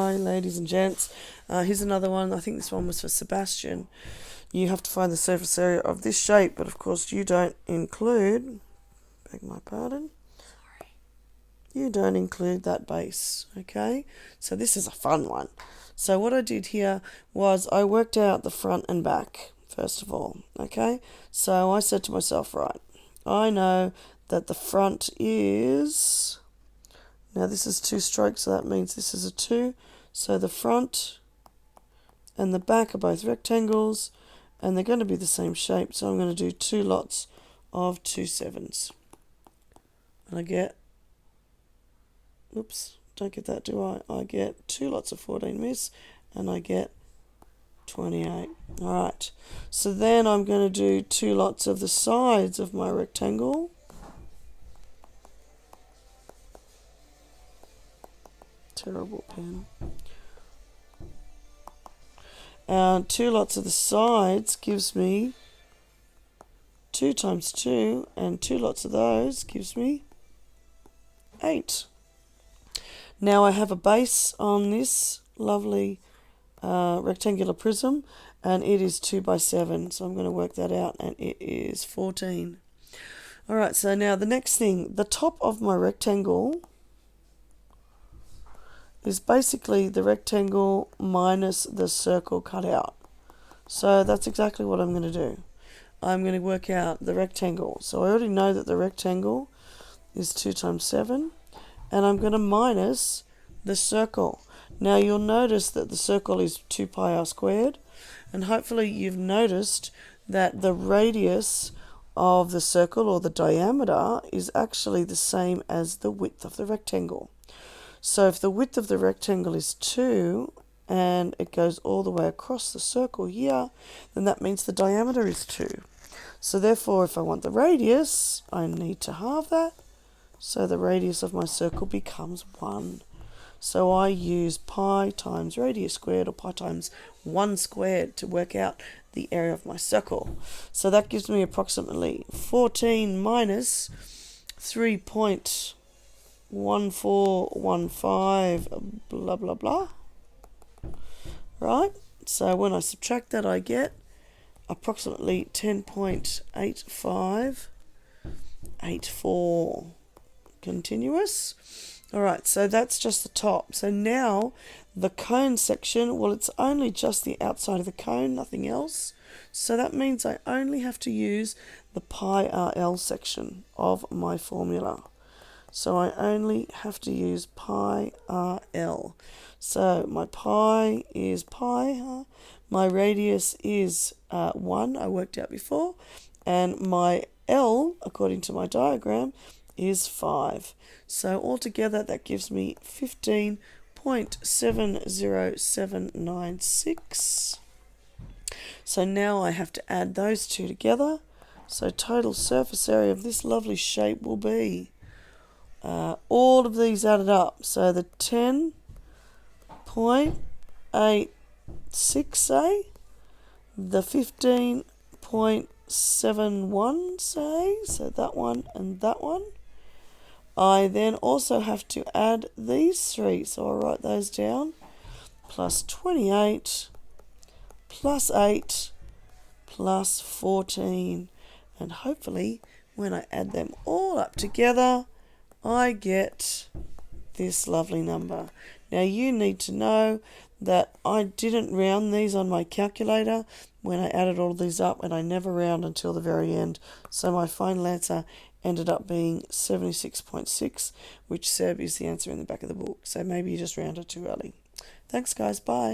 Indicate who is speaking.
Speaker 1: Hi, ladies and gents. Here's another one. I think this one was for Sebastian. You have to find the surface area of this shape, but of course you don't include, beg my pardon, you don't include that base, okay? So this is a fun one. So what I did here was I worked out the front and back, first of all, okay? So I said to myself, right, I know that the front is, now this is 2 strokes, so that means this is a 2. So the front and the back are both rectangles, and they're going to be the same shape, so I'm going to do 2 lots of 2 7s. And I get, oops, don't get that, do I? I get 2 lots of 14 miss, and I get 28. Alright, so then I'm going to do 2 lots of the sides of my rectangle. Terrible pen. 2 lots of the sides gives me 2 times 2, and 2 lots of those gives me 8. Now I have a base on this lovely rectangular prism, and it is 2 by 7, so I'm going to work that out, and it is 14. Alright, so now the next thing, the top of my rectangle is basically the rectangle minus the circle cut out. So that's exactly what I'm going to do. I'm going to work out the rectangle. So I already know that the rectangle is 2 times 7, and I'm going to minus the circle. Now you'll notice that the circle is 2 pi r squared, and hopefully you've noticed that the radius of the circle, or the diameter, is actually the same as the width of the rectangle. So if the width of the rectangle is 2 and it goes all the way across the circle here, then that means the diameter is 2. So therefore, if I want the radius, I need to halve that. So the radius of my circle becomes 1. So I use pi times radius squared, or pi times 1 squared, to work out the area of my circle. So that gives me approximately 14 minus 3.1415 blah blah blah. Right, so when I subtract that, I get approximately 10.8584 continuous. Alright, so that's just the top. So now the cone section, well, it's only just the outside of the cone, nothing else. So that means I only have to use the pi RL section of my formula. So I only have to use pi RL. So my pi is pi, my radius is 1, I worked out before, and my L, according to my diagram, is 5. So altogether that gives me 15.70796. So now I have to add those two together. So total surface area of this lovely shape will be all of these added up. So the 10.86, say, the 15.71, say, so that one and that one. I then also have to add these 3, so I'll write those down, plus 28, plus 8, plus 14, and hopefully when I add them all up together, I get this lovely number. Now you need to know that I didn't round these on my calculator when I added all these up, and I never round until the very end. So my final answer ended up being 76.6, which Seb is the answer in the back of the book. So maybe you just rounded too early. Thanks guys, bye.